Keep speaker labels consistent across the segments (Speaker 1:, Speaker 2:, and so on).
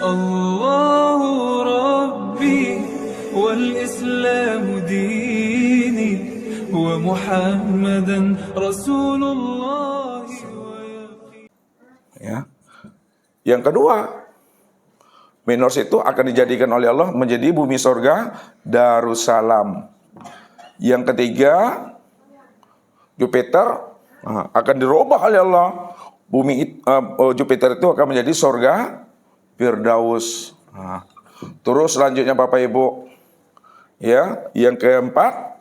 Speaker 1: الله ربي والإسلام ديني ومحمدا رسول الله.
Speaker 2: Ya. Yang kedua, Minos itu akan dijadikan oleh Allah menjadi bumi sorga Darussalam. Yang ketiga, Jupiter akan dirubah oleh Allah. Jupiter itu akan menjadi sorga Firdaus. Terus selanjutnya Bapak Ibu, ya, yang keempat,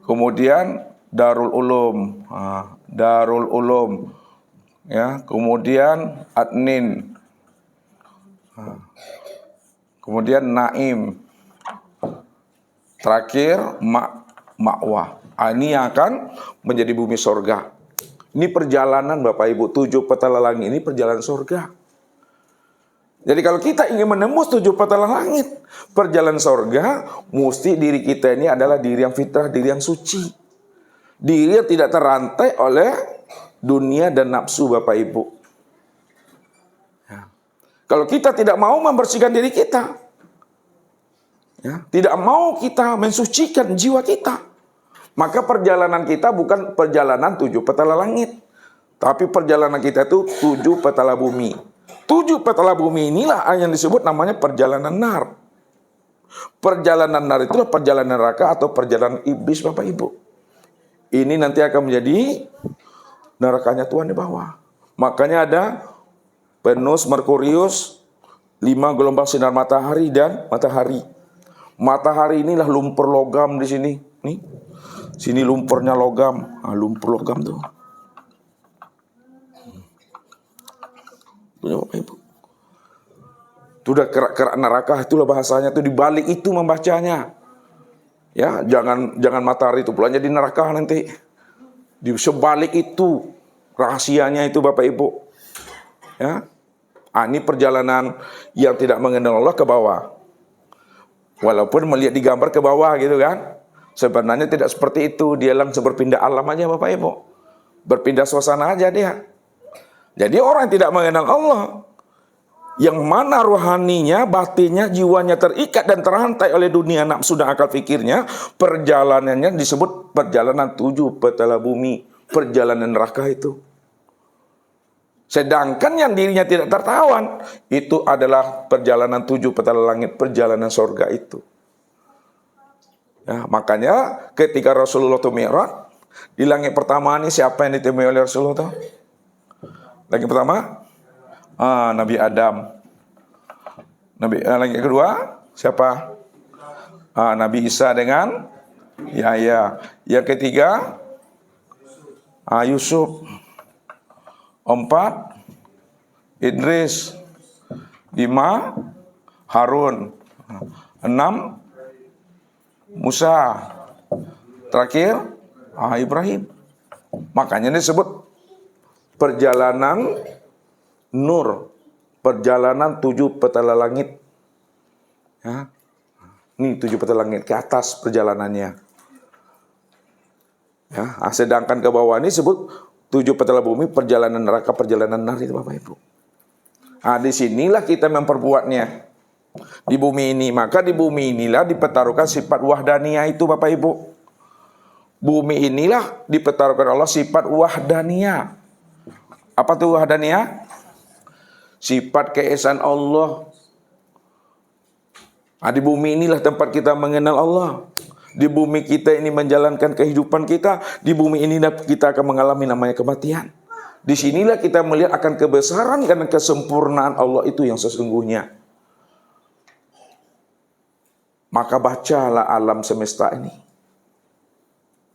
Speaker 2: kemudian Darul Ulum, Darul Ulum, ya, kemudian Adnin, kemudian Naim, terakhir Ma'wah. Ini yang akan menjadi bumi sorga. Ini perjalanan Bapak Ibu, 7 petala langit ini perjalanan sorga. Jadi kalau kita ingin menembus 7 petala langit, perjalanan sorga, mesti diri kita ini adalah diri yang fitrah, diri yang suci. Diri yang tidak terantai oleh dunia dan nafsu Bapak Ibu. Ya. Kalau kita tidak mau membersihkan diri kita, ya, tidak mau kita mensucikan jiwa kita, maka perjalanan kita bukan perjalanan 7 petala langit, tapi perjalanan kita itu 7 petala bumi. 7 petala bumi inilah yang disebut namanya perjalanan nar. Perjalanan nar itulah perjalanan neraka atau perjalanan iblis Bapak Ibu. Ini nanti akan menjadi nerakanya Tuhan di bawah. Makanya ada Venus, Merkurius, 5 gelombang sinar matahari dan matahari. Matahari inilah lumpur logam di sini. Nih, sini lumpurnya logam. Lumpur logam tuh. Punya Bapak Ibu. Itu udah kerak-kerak neraka, itulah bahasanya. Itu dibalik itu membacanya. Ya, jangan matahari itu pula jadi neraka nanti. Di sebalik itu rahasianya itu Bapak Ibu. Ya. Ini perjalanan yang tidak mengenal Allah ke bawah. Walaupun melihat di gambar ke bawah gitu kan. Sebenarnya tidak seperti itu. Dia langsung berpindah alam aja Bapak Ibu. Berpindah suasana aja dia. Jadi orang yang tidak mengenal Allah, yang mana rohaninya, batinnya, jiwanya terikat dan terhantai oleh dunia nafsu dan akal fikirnya, perjalanannya disebut perjalanan 7 petala bumi, perjalanan neraka itu. Sedangkan yang dirinya tidak tertawan, itu adalah perjalanan 7 petala langit, perjalanan sorga itu. Ya, makanya ketika Rasulullah itu Mi'raj, di langit pertama ini siapa yang ditemui oleh Rasulullah itu? Langit pertama, Nabi Adam. Langit kedua, siapa? Nabi Isa dengan Yahya. Yang ketiga, Yusuf. 4, Idris. 5, Harun. 6, Musa. Terakhir, Ibrahim. Makanya disebut perjalanan nur, perjalanan 7 petala langit. Ya. Ini 7 petala langit ke atas perjalanannya. Ya, sedangkan ke bawah ini disebut 7 petala bumi, perjalanan neraka, perjalanan nar itu Bapak Ibu. Disinilah kita memperbuatnya. Di bumi ini, maka di bumi inilah dipertaruhkan sifat wahdaniyah itu Bapak Ibu. Bumi inilah dipertaruhkan Allah sifat wahdaniyah. Apa itu wahdaniyah? Sifat keesaan Allah. Di bumi inilah tempat kita mengenal Allah. Di bumi kita ini menjalankan kehidupan kita. Di bumi inilah kita akan mengalami namanya kematian. Di sinilah kita melihat akan kebesaran dan kesempurnaan Allah itu yang sesungguhnya. Maka bacalah alam semesta ini.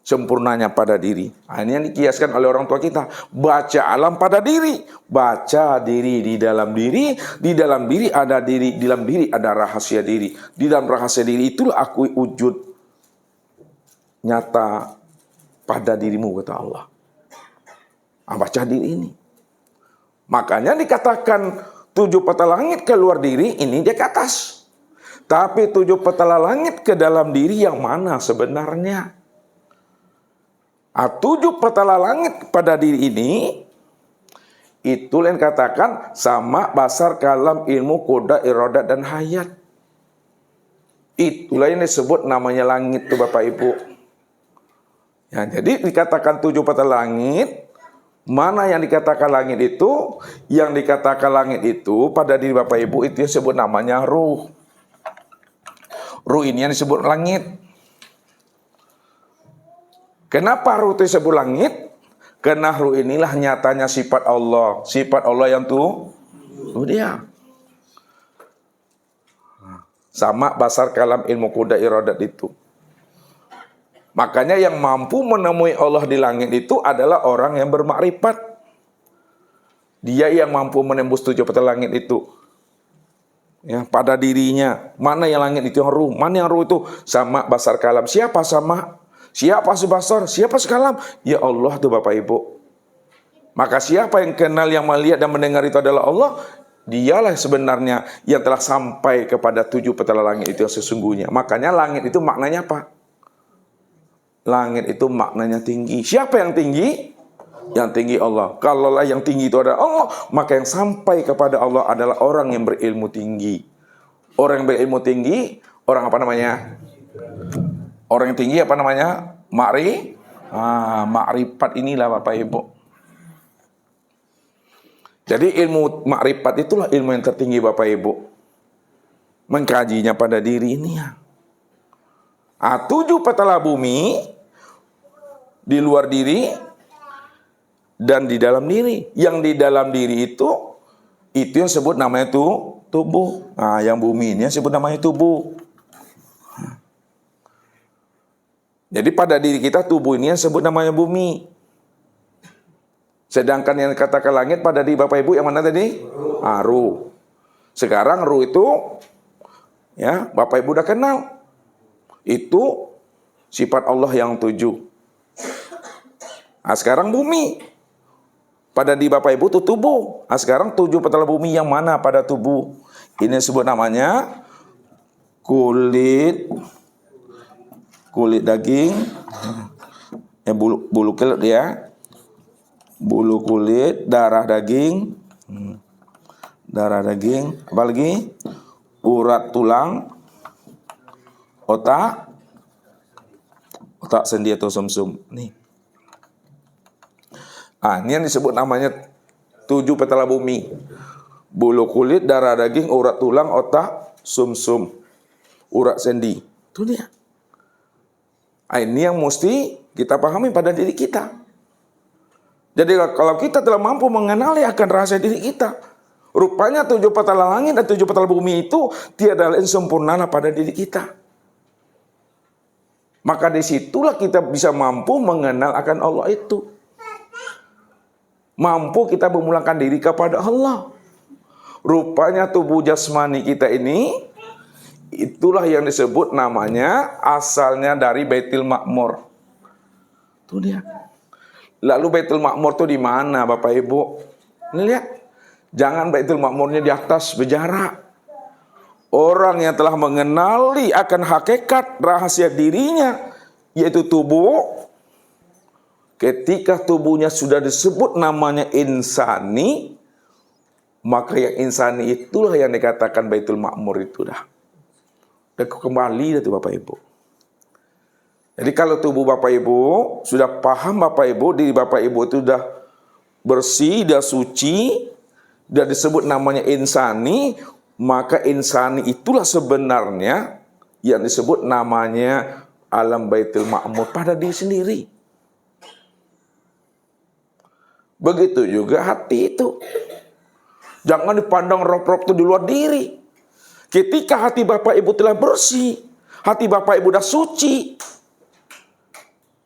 Speaker 2: Sempurnanya pada diri. Ini yang dikiaskan oleh orang tua kita. Baca alam pada diri. Baca diri di dalam diri. Di dalam diri ada diri. Di dalam diri ada rahasia diri. Di dalam rahasia diri itulah akui wujud nyata pada dirimu, kata Allah. Baca diri ini. Makanya dikatakan 7 petala langit keluar diri, ini dia ke atas. Tapi 7 petala langit ke dalam diri yang mana sebenarnya? 7 petala langit pada diri ini, Itulah yang katakan sama, basar, kalam, ilmu, koda, iroda, dan hayat. Itulah yang disebut namanya langit tuh Bapak Ibu. Ya, jadi dikatakan 7 petal langit. Mana yang dikatakan langit itu? Yang dikatakan langit itu pada diri Bapak Ibu itu yang disebut namanya ruh. Ruh ini yang disebut langit. Kenapa ruh itu disebut langit? Karena ruh inilah nyatanya sifat Allah. Sifat Allah yang tuh dia. Sama, basar, kalam, ilmu, koda, iradat itu. Makanya yang mampu menemui Allah di langit itu adalah orang yang bermakrifat. Dia yang mampu menembus 7 petal langit itu. Ya, pada dirinya. Mana yang langit itu yang ruh? Mana yang ruh itu? Sama, basar, kalam. Siapa sama? Siapa si basar? Siapa si kalam? Ya Allah tuh Bapak Ibu. Maka siapa yang kenal, yang melihat dan mendengar itu adalah Allah. Dialah sebenarnya yang telah sampai kepada 7 petal langit itu yang sesungguhnya. Makanya langit itu maknanya apa? Langit itu maknanya tinggi. Siapa yang tinggi? Yang tinggi Allah. Kalaulah yang tinggi itu adalah Allah, maka yang sampai kepada Allah adalah orang yang berilmu tinggi. Orang yang berilmu tinggi, orang apa namanya? Orang yang tinggi apa namanya? Makrifat inilah Bapak Ibu. Jadi ilmu makrifat itulah ilmu yang tertinggi Bapak Ibu. Mengkajinya pada diri ini ya. 7 petala bumi di luar diri dan di dalam diri. Yang di dalam diri itu yang sebut namanya tubuh. Nah, yang bumi ini yang sebut namanya tubuh. Jadi pada diri kita tubuh ini yang sebut namanya bumi. Sedangkan yang katakan langit pada diri Bapak Ibu yang mana tadi? Ruh. Sekarang ruh itu ya Bapak Ibu udah kenal. Itu sifat Allah yang 7. Nah, sekarang bumi. Pada diri Bapak Ibu itu tubuh. Nah, sekarang 7 petal bumi yang mana pada tubuh? Ini disebut namanya kulit daging, bulu kulit ya, bulu kulit, darah daging, apalagi urat tulang, otak sendi atau sumsum. Nih. Ini yang disebut namanya 7 petala bumi. Bulu kulit, darah daging, urat tulang, otak, sumsum, urat sendi. Itu dia. Ini yang mesti kita pahami pada diri kita. Jadi kalau kita telah mampu mengenali akan rahasia diri kita, rupanya 7 petala langit dan 7 petala bumi itu tiada lain sempurna pada diri kita. Maka disitulah kita bisa mampu mengenal akan Allah itu. Mampu kita memulangkan diri kepada Allah. Rupanya tubuh jasmani kita ini itulah yang disebut namanya asalnya dari Baitul Ma'mur. Itu dia. Lalu Baitul Ma'mur itu di mana Bapak Ibu? Ini lihat. Jangan Baitul Ma'murnya di atas berjarak. Orang yang telah mengenali akan hakikat rahasia dirinya, yaitu tubuh. Ketika tubuhnya sudah disebut namanya insani, maka yang insani itulah yang dikatakan Baitul Ma'mur itu dah. Dan kembali itu Bapak Ibu. Jadi kalau tubuh Bapak Ibu sudah paham Bapak Ibu, diri Bapak Ibu itu sudah bersih, sudah suci, sudah disebut namanya insani, maka insani itulah sebenarnya yang disebut namanya alam Baitul Ma'mur pada diri sendiri. Begitu juga hati itu. Jangan dipandang roh-roh itu di luar diri. Ketika hati Bapak Ibu telah bersih, hati Bapak Ibu sudah suci,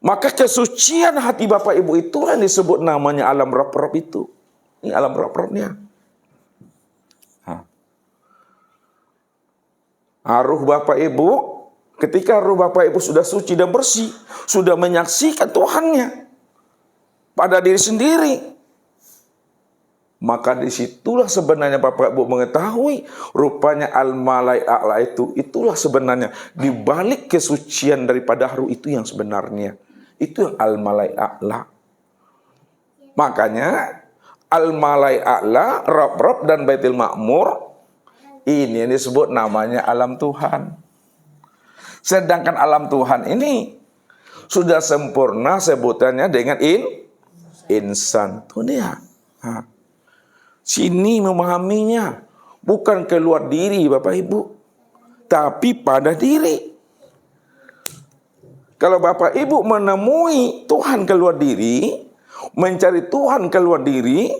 Speaker 2: maka kesucian hati Bapak Ibu itu yang disebut namanya alam roh-roh itu. Ini alam roh-rohnya. Ruh Bapak Ibu, ketika ruh Bapak Ibu sudah suci dan bersih, sudah menyaksikan Tuhannya pada diri sendiri, maka disitulah sebenarnya Bapak Ibu mengetahui rupanya al-malai a'la itulah sebenarnya di balik kesucian daripada ruh itu yang sebenarnya. Itu yang al-malai a'la. Makanya Al-Malai A'la, Rob dan Baitul Ma'mur, ini yang disebut namanya alam Tuhan. Sedangkan alam Tuhan ini sudah sempurna sebutannya dengan insan. Itu dia. Nah, sini memahaminya. Bukan keluar diri Bapak Ibu, tapi pada diri. Kalau Bapak Ibu menemui Tuhan keluar diri, mencari Tuhan keluar diri,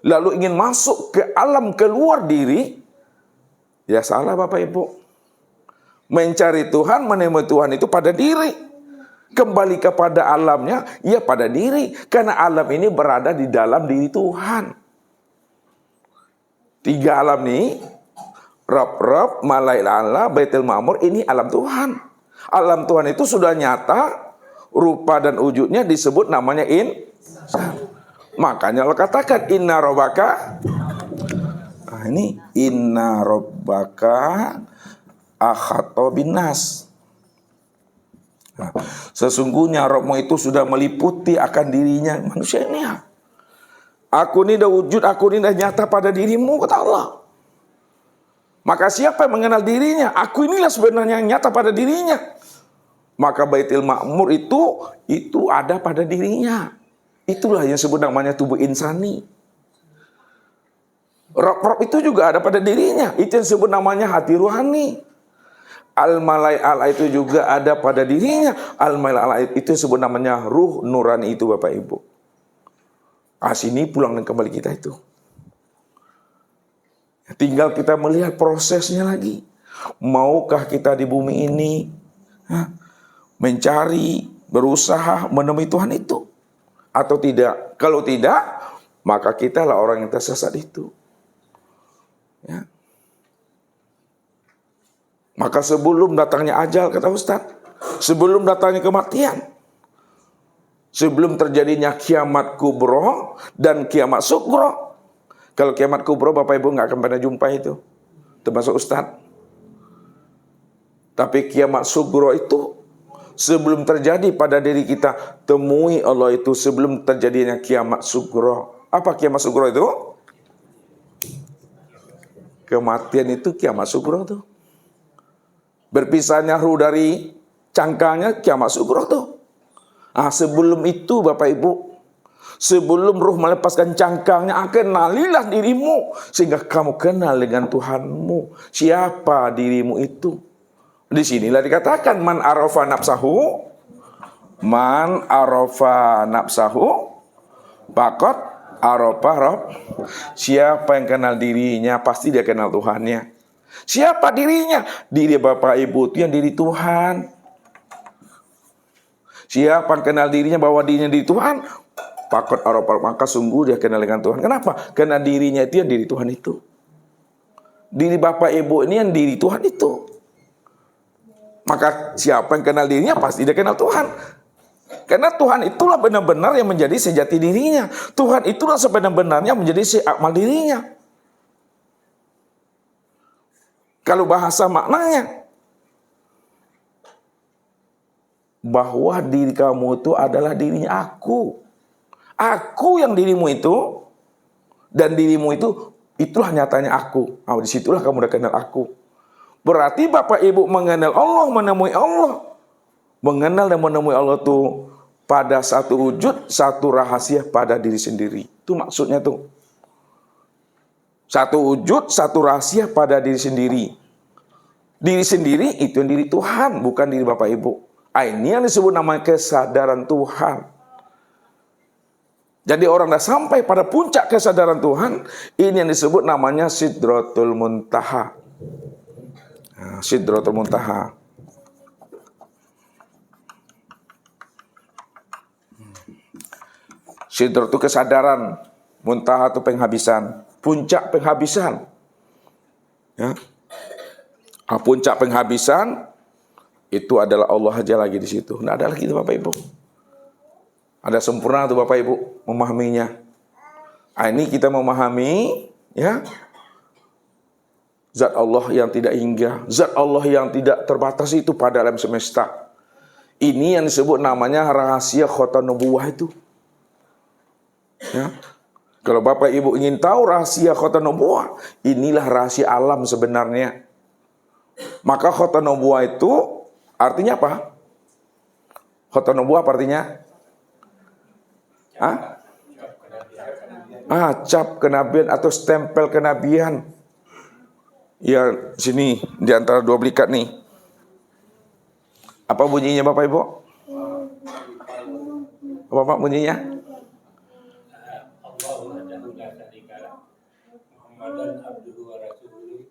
Speaker 2: lalu ingin masuk ke alam keluar diri, ya salah Bapak Ibu. Mencari Tuhan, menemui Tuhan itu pada diri. Kembali kepada alamnya, ya pada diri. Karena alam ini berada di dalam diri Tuhan. 3 alam ini, Rob, Malai A'la, Baitul Ma'mur, ini alam Tuhan. Alam Tuhan itu sudah nyata, rupa dan wujudnya disebut namanya insan. Makanya Allah katakan inna rabbaka. Nah, ini inna rabbaka ahata binnas. Nah, sesungguhnya Rabbmu itu sudah meliputi akan dirinya manusia ini. Aku ini dah wujud, aku ini dah nyata pada dirimu, kata Allah. Maka siapa yang mengenal dirinya? Aku inilah sebenarnya yang nyata pada dirinya. Maka Baitul Ma'mur itu ada pada dirinya. Itulah yang disebut namanya tubuh insani. Rob itu juga ada pada dirinya. Itu yang disebut namanya hati ruhani. Al-Malai A'la itu juga ada pada dirinya. Al-Malai A'la itu disebut namanya ruh nurani itu Bapak Ibu. Sini pulang dan kembali kita itu. Tinggal kita melihat prosesnya lagi. Maukah kita di bumi ini mencari, berusaha menemui Tuhan itu? Atau tidak? Kalau tidak, maka kitalah orang yang tersesat itu. Ya. Maka sebelum datangnya ajal, kata Ustaz, sebelum datangnya kematian, sebelum terjadinya kiamat kubro dan kiamat sugro. Kalau kiamat kubro Bapak Ibu nggak akan pernah jumpa itu, termasuk Ustaz. Tapi kiamat sugro itu sebelum terjadi pada diri kita, temui Allah itu sebelum terjadinya kiamat sugro. Apa kiamat sugro itu? Kematian itu kiamat sugro tuh. Berpisahnya ruh dari cangkangnya kiamat sugro tuh. Sebelum itu Bapak Ibu, sebelum ruh melepaskan cangkangnya, kenalilah dirimu sehingga kamu kenal dengan Tuhanmu. Siapa dirimu itu? Di sinilah dikatakan man arafa nafsahu faqad arafa rabb. Siapa yang kenal dirinya pasti dia kenal Tuhannya. Siapa dirinya? Diri Bapak Ibu itu yang diri Tuhan. Siapa yang kenal dirinya bahwa dirinya diri Tuhan, faqad arafa, maka sungguh dia kenal dengan Tuhan. Kenapa? Karena dirinya itu yang diri Tuhan itu. Diri Bapak Ibu ini yang diri Tuhan itu. Maka siapa yang kenal dirinya pasti dia kenal Tuhan. Karena Tuhan itulah benar-benar yang menjadi sejati dirinya. Tuhan itulah sebenar-benarnya menjadi amal dirinya. Kalau bahasa maknanya, bahwa diri kamu itu adalah dirinya aku. Aku yang dirimu itu, dan dirimu itu, itulah nyatanya aku. Disitulah kamu udah kenal aku. Berarti Bapak Ibu mengenal Allah, menemui Allah. Mengenal dan menemui Allah itu pada satu wujud, satu rahasia pada diri sendiri. Itu maksudnya tuh. Satu wujud, satu rahasia pada diri sendiri. Diri sendiri itu yang diri Tuhan, bukan diri Bapak Ibu. Ini yang disebut namanya kesadaran Tuhan. Jadi orang dah sampai pada puncak kesadaran Tuhan, ini yang disebut namanya Sidratul Muntaha. Sidratul Muntaha. Sidrat itu kesadaran, muntaha itu penghabisan, puncak penghabisan. Ya. Puncak penghabisan itu adalah Allah aja lagi di situ. Nggak ada lagi itu Bapak Ibu. Ada sempurna tuh Bapak Ibu memahaminya. Ini kita memahami ya. Zat Allah yang tidak hingga, zat Allah yang tidak terbatas itu pada alam semesta. Ini yang disebut namanya rahasia khotam nubuwah itu. Ya. Kalau Bapak Ibu ingin tahu rahasia khotam nubuwah, inilah rahasia alam sebenarnya. Maka khotam nubuwah itu artinya apa? Khotam nubuwah artinya? Cap kenabian atau stempel kenabian. Ya, sini di antara dua belikat nih. Apa bunyinya Bapak Ibu? Apa Pak bunyinya?
Speaker 3: Muhammadan abduhu wa rasuluhu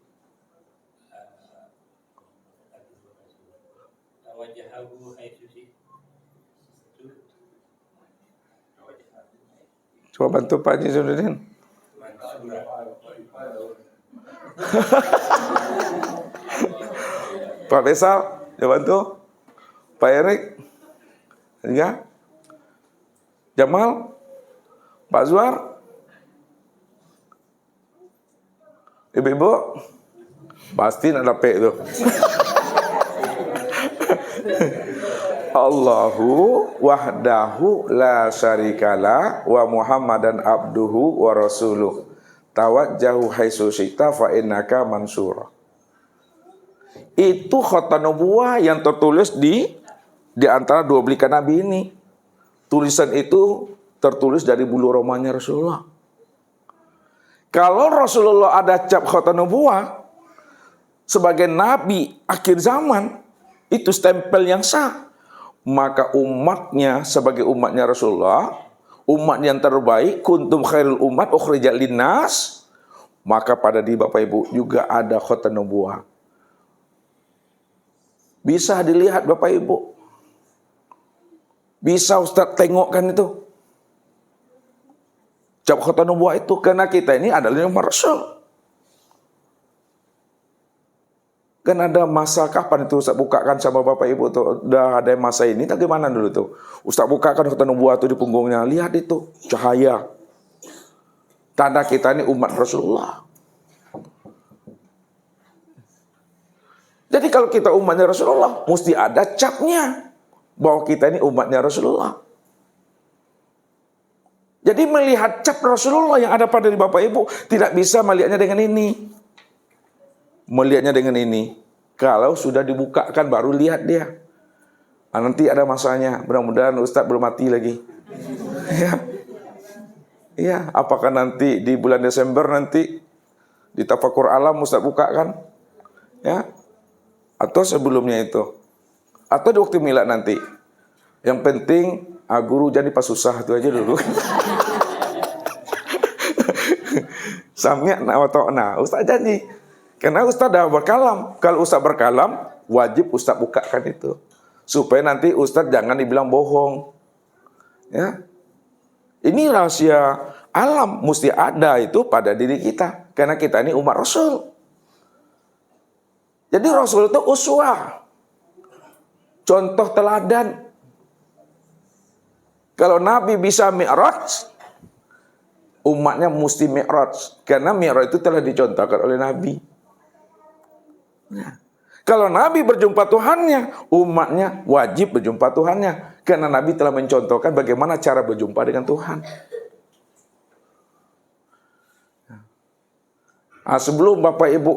Speaker 3: tawajahahu haitsu
Speaker 2: Coba bantu Pak Haji Zainuddin. Pak Faisal, coba bantu. Pak Erik, ya. Jamal, Pak Zuar, Ibu-ibu, pasti ada P itu. Allahu wahdahu la syarikalah wa Muhammadan abduhu wa rasuluh. Tawajjahu haitsu syi'ta fa innaka mansura. Itu khotam nubuwah yang tertulis di antara dua belikan Nabi ini. Tulisan itu tertulis dari bulu romanya Rasulullah. Kalau Rasulullah ada cap khotam nubuwah sebagai nabi akhir zaman, itu stempel yang sah. Maka umatnya sebagai umatnya Rasulullah, umat yang terbaik, kuntum khairul umat ukhrijat linnas, maka pada di Bapak Ibu juga ada khotam nubuwah. Bisa dilihat Bapak Ibu. Bisa Ustaz tengokkan itu. Cap khotam nubuwah itu karena kita ini adalah umat Rasul. Kan ada masa kapan itu Ustaz bukakan sama Bapak Ibu tuh. Udah ada masa ini, tak gimana dulu tuh. Ustaz bukakan khotam nubuwah itu di punggungnya. Lihat itu, cahaya. Tanda kita ini umat Rasulullah. Jadi kalau kita umatnya Rasulullah, mesti ada capnya. Bahwa kita ini umatnya Rasulullah. Jadi melihat cap Rasulullah yang ada pada di Bapak Ibu, tidak bisa melihatnya dengan ini. Melihatnya dengan ini. Kalau sudah dibukakan baru lihat dia. Nanti ada masanya. Mudah-mudahan Ustaz belum mati lagi. Ya. Iya, apakah nanti di bulan Desember nanti di Tafakur Alam Ustaz bukakan? Ya. Atau sebelumnya itu. Atau di waktu milad nanti. Yang penting guru jadi pas susah itu aja dulu. Sami'na wa ta'na. Ustaz janji. Karena Ustaz dah berkalam. Kalau Ustaz berkalam, wajib Ustaz bukakan itu. Supaya nanti Ustaz jangan dibilang bohong. Ya. Ini rahasia alam. Mesti ada itu pada diri kita. Karena kita ini umat Rasul. Jadi Rasul itu uswah. Contoh teladan. Kalau Nabi bisa mi'raj, umatnya mesti mi'raj. Karena mi'raj itu telah dicontohkan oleh Nabi. Nah, kalau Nabi berjumpa Tuhannya, umatnya wajib berjumpa Tuhannya. Karena Nabi telah mencontohkan bagaimana cara berjumpa dengan Tuhan. Nah, sebelum Bapak Ibu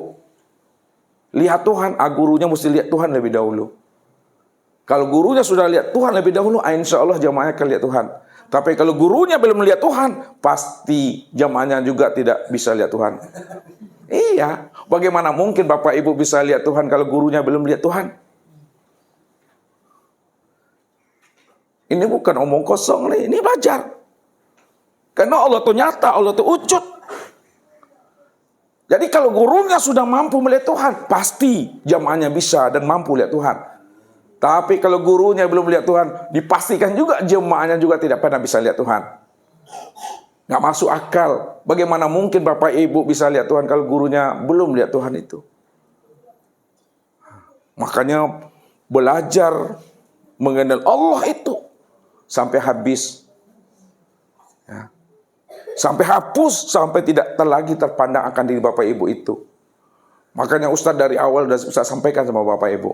Speaker 2: lihat Tuhan, gurunya mesti lihat Tuhan lebih dahulu. Kalau gurunya sudah lihat Tuhan lebih dahulu, insya Allah jamaahnya akan lihat Tuhan. Tapi kalau gurunya belum lihat Tuhan, pasti jamaahnya juga tidak bisa lihat Tuhan. Iya, bagaimana mungkin Bapak Ibu bisa lihat Tuhan kalau gurunya belum lihat Tuhan? Ini bukan omong kosong nih, ini belajar. Karena Allah itu nyata, Allah itu wujud. Jadi kalau gurunya sudah mampu melihat Tuhan, pasti jamaahnya bisa dan mampu lihat Tuhan. Tapi kalau gurunya belum lihat Tuhan, dipastikan juga jemaahnya juga tidak pernah bisa lihat Tuhan. Nggak masuk akal. Bagaimana mungkin Bapak Ibu bisa lihat Tuhan kalau gurunya belum lihat Tuhan itu? Makanya belajar mengenal Allah itu sampai habis. Ya. Sampai hapus, sampai tidak lagi terpandang akan diri Bapak Ibu itu. Makanya Ustadz dari awal sudah Ustadz sampaikan sama Bapak Ibu.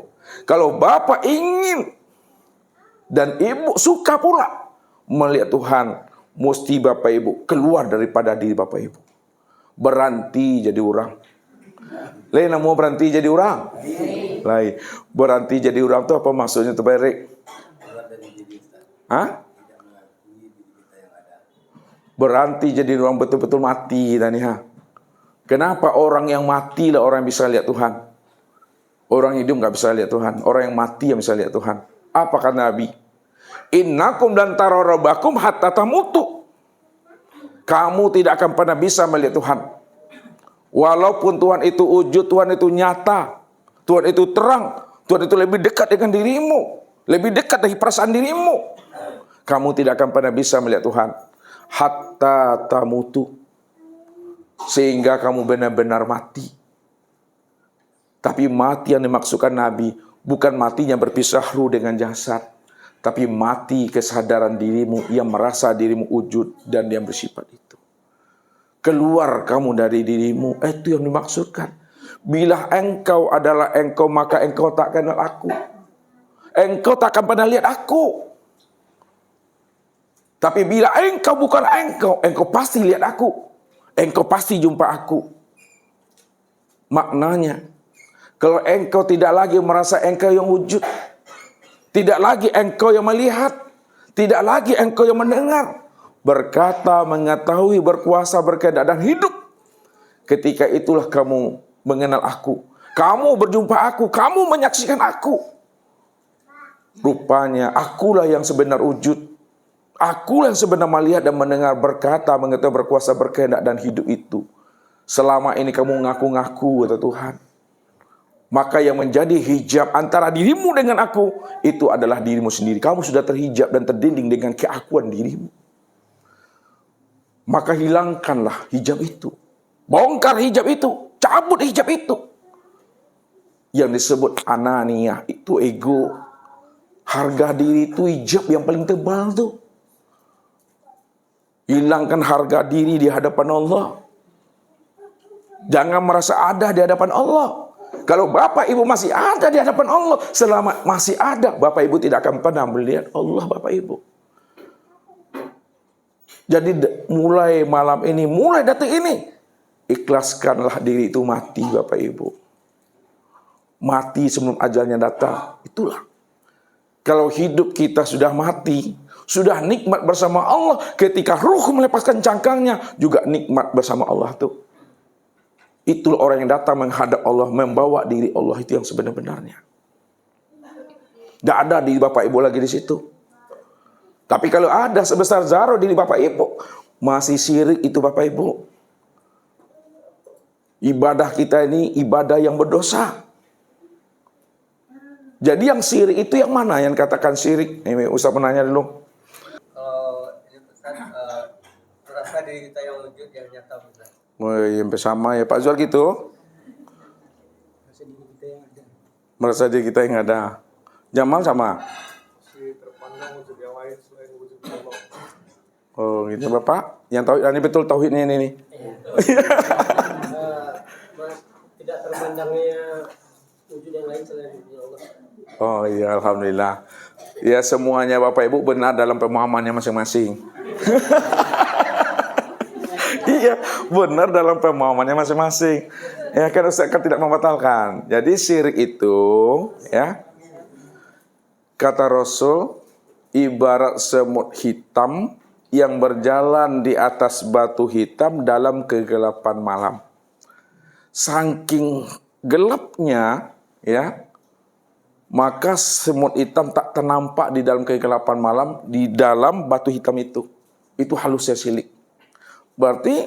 Speaker 2: Kalau Bapak ingin dan Ibu suka pula melihat Tuhan, mesti Bapak Ibu keluar daripada diri Bapak Ibu. Berhenti jadi orang. Lain mau berhenti jadi orang? Lain. Berhenti jadi orang itu apa maksudnya tuh Pak Erik? Hah? Berhenti jadi orang betul-betul mati kita nih, ha. Kenapa orang yang mati lah orang yang bisa lihat Tuhan? Orang hidup nggak bisa lihat Tuhan. Orang yang mati yang bisa lihat Tuhan. Apa kata Nabi? Innakum dan tararabakum hatta tamutu. Kamu tidak akan pernah bisa melihat Tuhan. Walaupun Tuhan itu wujud, Tuhan itu nyata, Tuhan itu terang, Tuhan itu lebih dekat dengan dirimu, lebih dekat dari perasaan dirimu. Kamu tidak akan pernah bisa melihat Tuhan. Hatta tamutu. Sehingga kamu benar-benar mati. Tapi mati yang dimaksudkan Nabi bukan matinya berpisah ruh dengan jasad, tapi mati kesadaran dirimu yang merasa dirimu wujud dan yang bersifat itu. Keluar kamu dari dirimu, itu yang dimaksudkan. Bila engkau adalah engkau, maka engkau tak kenal aku. Engkau tak akan pernah lihat aku. Tapi bila engkau bukan engkau, engkau pasti lihat aku. Engkau pasti jumpa aku. Maknanya, kalau engkau tidak lagi merasa engkau yang wujud, tidak lagi engkau yang melihat, tidak lagi engkau yang mendengar, berkata, mengetahui, berkuasa, berkehendak dan hidup. Ketika itulah kamu mengenal aku. Kamu berjumpa aku, kamu menyaksikan aku. Rupanya akulah yang sebenar wujud. Akulah yang sebenar melihat dan mendengar, berkata, mengetahui, berkuasa, berkehendak dan hidup itu. Selama ini kamu ngaku-ngaku, kata Tuhan. Maka yang menjadi hijab antara dirimu dengan aku, itu adalah dirimu sendiri. Kamu sudah terhijab dan terdinding dengan keakuan dirimu. Maka hilangkanlah hijab itu. Bongkar hijab itu. Cabut hijab itu. Yang disebut anania, itu ego. Harga diri itu hijab yang paling tebal tuh. Hilangkan harga diri di hadapan Allah. Jangan merasa ada di hadapan Allah. Kalau Bapak Ibu masih ada di hadapan Allah, selama masih ada, Bapak Ibu tidak akan pernah melihat Allah, Bapak Ibu. Jadi mulai malam ini, mulai detik ini, ikhlaskanlah diri itu mati, Bapak Ibu. Mati sebelum ajalnya datang. Itulah. Kalau hidup kita sudah mati, sudah nikmat bersama Allah, ketika ruh melepaskan cangkangnya, juga nikmat bersama Allah tuh. Itulah orang yang datang menghadap Allah, membawa diri Allah itu yang sebenar-benarnya. Tidak ada diri Bapak Ibu lagi di situ. Tapi kalau ada sebesar zarah diri Bapak Ibu, masih syirik itu Bapak Ibu. Ibadah kita ini ibadah yang berdosa. Jadi yang syirik itu yang mana? Yang katakan syirik? Ini Ustaz menanya dulu.
Speaker 4: Ini pesan merasa diri kita yang wujud yang nyata benar.
Speaker 2: Sampai sama ya Pak Zul gitu. Merasa diri kita yang ada. Jamal sama. Oh gitu Bapak. Yang tahu ini betul tauhidnya ini.
Speaker 4: Tidak terpandangnya wujud yang lain selain Allah.
Speaker 2: Oh iya alhamdulillah. Ya semuanya Bapak Ibu benar dalam pemahamannya masing-masing. Iya, benar dalam pemahamannya masing-masing. Ya kan Ustaz kan tidak membatalkan. Jadi syirik itu ya kata Rasul ibarat semut hitam yang berjalan di atas batu hitam dalam kegelapan malam. Saking gelapnya ya, maka semut hitam tak ternampak di dalam kegelapan malam di dalam batu hitam itu. Itu halusnya syirik. Berarti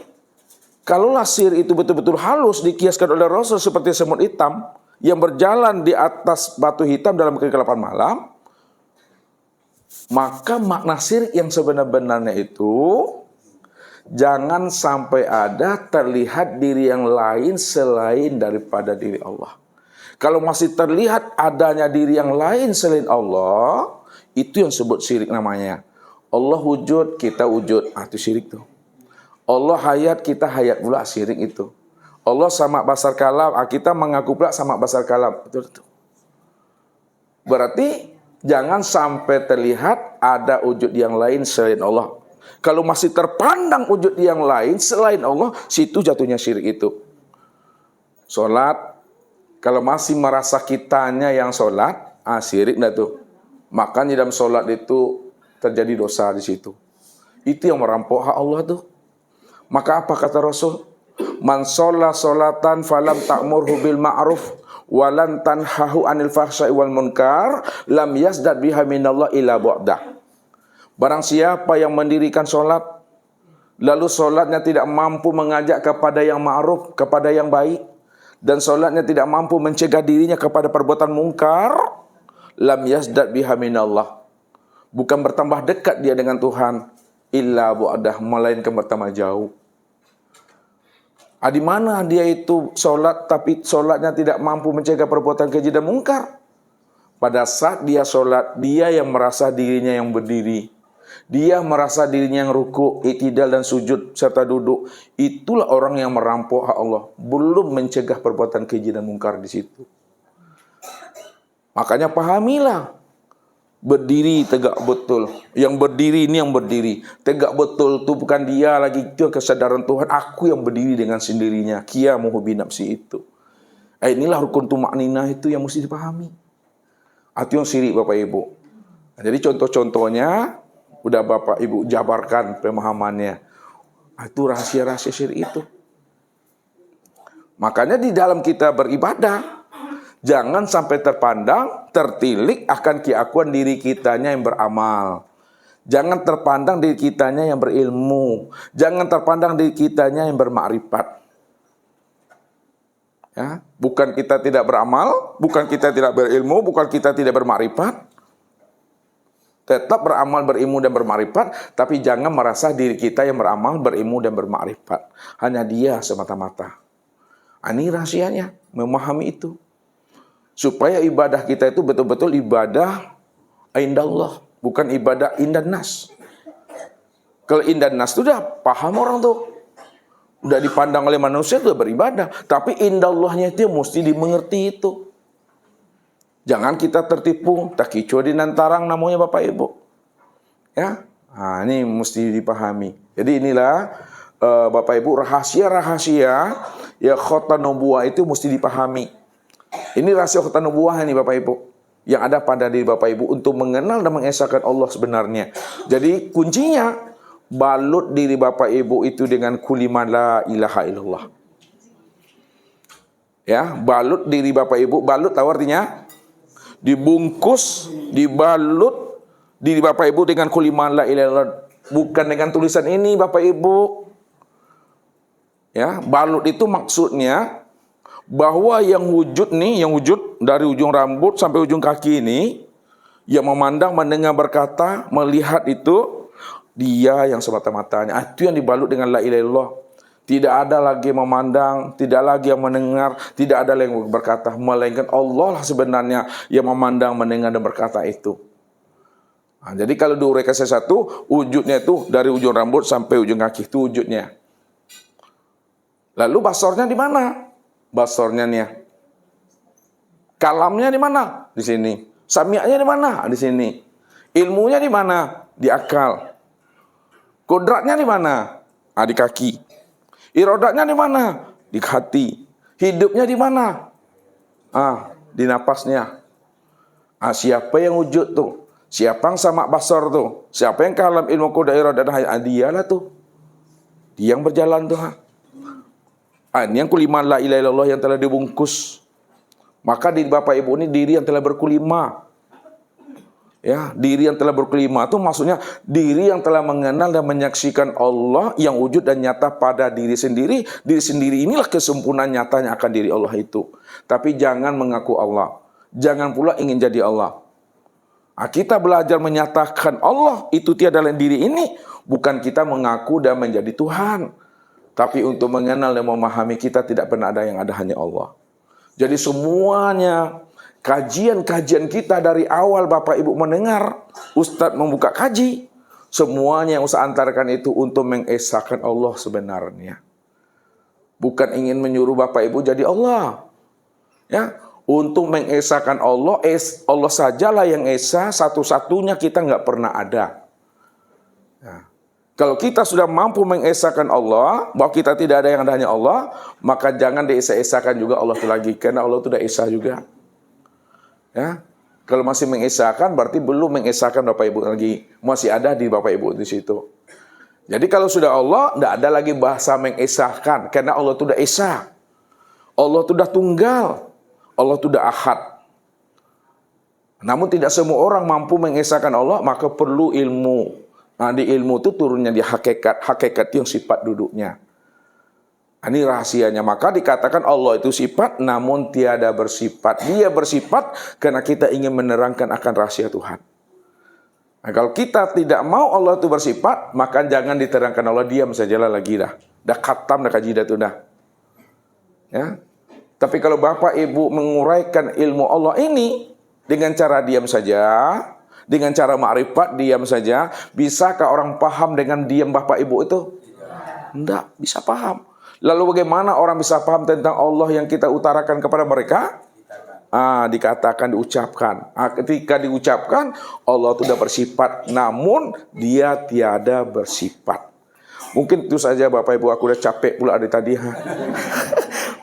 Speaker 2: kalaulah sihir itu betul-betul halus dikiaskan oleh Rasul seperti semut hitam yang berjalan di atas batu hitam dalam kegelapan malam, maka makna syirik yang sebenar-benarnya itu jangan sampai ada terlihat diri yang lain selain daripada diri Allah. Kalau masih terlihat adanya diri yang lain selain Allah, itu yang sebut syirik namanya. Allah wujud, kita wujud, itu syirik tuh. Allah hayat, kita hayat pula, syirik itu. Allah sama basar kalam, kita mengaku pula sama basar kalam. Itu. Berarti jangan sampai terlihat ada wujud yang lain selain Allah. Kalau masih terpandang wujud yang lain selain Allah, situ jatuhnya syirik itu. Sholat, kalau masih merasa kitanya yang sholat, syirik dah tuh. Makanya dalam sholat itu terjadi dosa di situ. Itu yang merampok hak Allah tuh. Maka apa kata Rasul? Man sholla sholatan falam ta'murhu bil ma'ruf walan tanhahu anil fahsya'i wal munkar lam yazdad biha minallah illa bu'dah. Barang siapa yang mendirikan sholat, lalu sholatnya tidak mampu mengajak kepada yang ma'ruf, kepada yang baik, dan sholatnya tidak mampu mencegah dirinya kepada perbuatan mungkar, lam yazdad biha minallah. Bukan bertambah dekat dia dengan Tuhan, illa bu'adah, melainkan bertambah jauh. Di mana dia itu sholat, tapi sholatnya tidak mampu mencegah perbuatan keji dan mungkar? Pada saat dia sholat, dia yang merasa dirinya yang berdiri. Dia merasa dirinya yang ruku, i'tidal dan sujud serta duduk. Itulah orang yang merampok hak Allah, belum mencegah perbuatan keji dan mungkar di situ. Makanya pahamilah, berdiri tegak betul. Yang berdiri ini yang berdiri tegak betul itu bukan dia lagi, itu kesadaran Tuhan, aku yang berdiri dengan sendirinya. Qiyamuhu bi nafsi itu. Inilah rukun tumakninah itu yang mesti dipahami. Itu yang syirik Bapak Ibu. Jadi contoh-contohnya udah Bapak Ibu jabarkan pemahamannya. Itu rahasia-rahasia syirik itu. Makanya di dalam kita beribadah, jangan sampai terpandang, tertilik akan keakuan diri kitanya yang beramal. Jangan terpandang diri kitanya yang berilmu. Jangan terpandang diri kitanya yang bermakrifat. Ya, bukan kita tidak beramal, bukan kita tidak berilmu, bukan kita tidak bermakrifat. Tetap beramal, berilmu, dan bermakrifat, tapi jangan merasa diri kita yang beramal, berilmu, dan bermakrifat. Hanya dia semata-mata. Ini rahasianya, memahami itu. Supaya ibadah kita itu betul-betul ibadah indallah, bukan ibadah indan nas. Kalau indan nas itu udah paham orang tuh. Udah dipandang oleh manusia itu beribadah. Tapi indallahnya itu mesti dimengerti itu. Jangan kita tertipu, tak kicau di nantarang namanya Bapak Ibu. Ya, ini mesti dipahami. Jadi inilah Bapak Ibu rahasia-rahasia ya khotan nubuwah itu mesti dipahami. Ini rahasia khotan nubuwah ini Bapak Ibu yang ada pada diri Bapak Ibu untuk mengenal dan mengesahkan Allah sebenarnya. Jadi kuncinya balut diri Bapak Ibu itu dengan kuliman la ilaha illallah. Ya, balut diri Bapak Ibu, balut tahu artinya? Dibungkus, dibalut diri Bapak Ibu dengan kuliman la ilaha illallah, bukan dengan tulisan ini Bapak Ibu. Ya, balut itu maksudnya bahwa yang wujud nih, yang wujud dari ujung rambut sampai ujung kaki ini, yang memandang, mendengar, berkata, melihat itu dia yang semata-matanya. Itu yang dibalut dengan la ilaha illallah. Tidak ada lagi memandang, tidak lagi yang mendengar, tidak ada yang berkata, melainkan Allah lah sebenarnya yang memandang, mendengar, dan berkata itu. Jadi kalau diuraikan satu, wujudnya itu dari ujung rambut sampai ujung kaki, itu wujudnya. Lalu basornya di mana? Basornya nih. Kalamnya di mana? Di sini. Sami'nya di mana? Di sini. Ilmunya di mana? Di akal. Kodratnya di mana? Di kaki. Irodatnya di mana? Di hati. Hidupnya di mana? Di napasnya. Siapa yang wujud tuh? Siapa yang sama basar tuh? Siapa yang kalam ilmu kodrat irodat dan hayat? Dialah tuh. Dia yang berjalan tuh. Ini yang kuliman la ilaha illallah yang telah dibungkus. Maka diri Bapak Ibu ini diri yang telah berkulima. Ya, diri yang telah berkelima itu maksudnya diri yang telah mengenal dan menyaksikan Allah yang wujud dan nyata pada diri sendiri. Diri sendiri inilah kesempurnaan nyatanya akan diri Allah itu. Tapi jangan mengaku Allah. Jangan pula ingin jadi Allah. Kita belajar menyatakan Allah itu tiada lain diri ini. Bukan kita mengaku dan menjadi Tuhan. Tapi untuk mengenal dan memahami kita tidak pernah ada yang ada hanya Allah. Jadi semuanya kajian-kajian kita dari awal Bapak Ibu mendengar Ustadz membuka kaji, semuanya yang usah antarkan itu untuk mengesahkan Allah sebenarnya. Bukan ingin menyuruh Bapak Ibu jadi Allah. Ya, untuk mengesahkan Allah, Allah sajalah yang esa, satu-satunya kita nggak pernah ada. Nah, Kalau kita sudah mampu mengesahkan Allah, bahwa kita tidak ada yang ada hanya Allah, maka jangan diesa-esakan juga Allah itu lagi, karena Allah itu sudah esa juga. Ya, kalau masih mengesahkan berarti belum mengesahkan Bapak Ibu lagi, masih ada di Bapak Ibu di situ. Jadi kalau sudah Allah, tidak ada lagi bahasa mengesahkan, karena Allah itu sudah esa, Allah itu sudah tunggal, Allah itu sudah ahad. Namun tidak semua orang mampu mengesahkan Allah, maka perlu ilmu. Nah, di ilmu itu turunnya di hakikat yang sifat duduknya. Ini rahasianya. Maka dikatakan Allah itu sifat namun tiada bersifat. Dia bersifat karena kita ingin menerangkan akan rahasia Tuhan. Nah, kalau kita tidak mau Allah itu bersifat, maka jangan diterangkan Allah, diam sajalah lagi dah. Dah khatam dah kajian itu dah. Ya. Tapi kalau Bapak Ibu menguraikan ilmu Allah ini dengan cara diam saja, dengan cara ma'rifat diam saja, bisakah orang paham dengan diam Bapak Ibu itu? Tidak bisa paham. Lalu bagaimana orang bisa paham tentang Allah yang kita utarakan kepada mereka? Dikatakan, diucapkan. Ketika diucapkan, Allah sudah bersifat, namun dia tiada bersifat. Mungkin itu saja Bapak Ibu, aku udah capek pula dari tadi.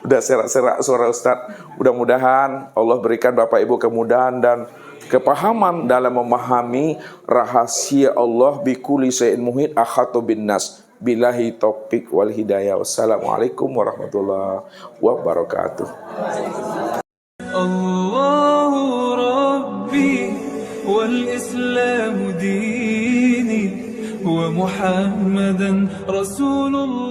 Speaker 2: Udah serak-serak suara Ustaz. Mudah-mudahan Allah berikan Bapak Ibu kemudahan dan kepahaman dalam memahami rahasia Allah bikulli syai'in muhit akhatu bin nas. Billahi taufik wal hidayah. Wassalamualaikum warahmatullahi wabarakatuh.
Speaker 1: Allahu Rabbi wal Islamu dini wa Muhammadan Rasulullah.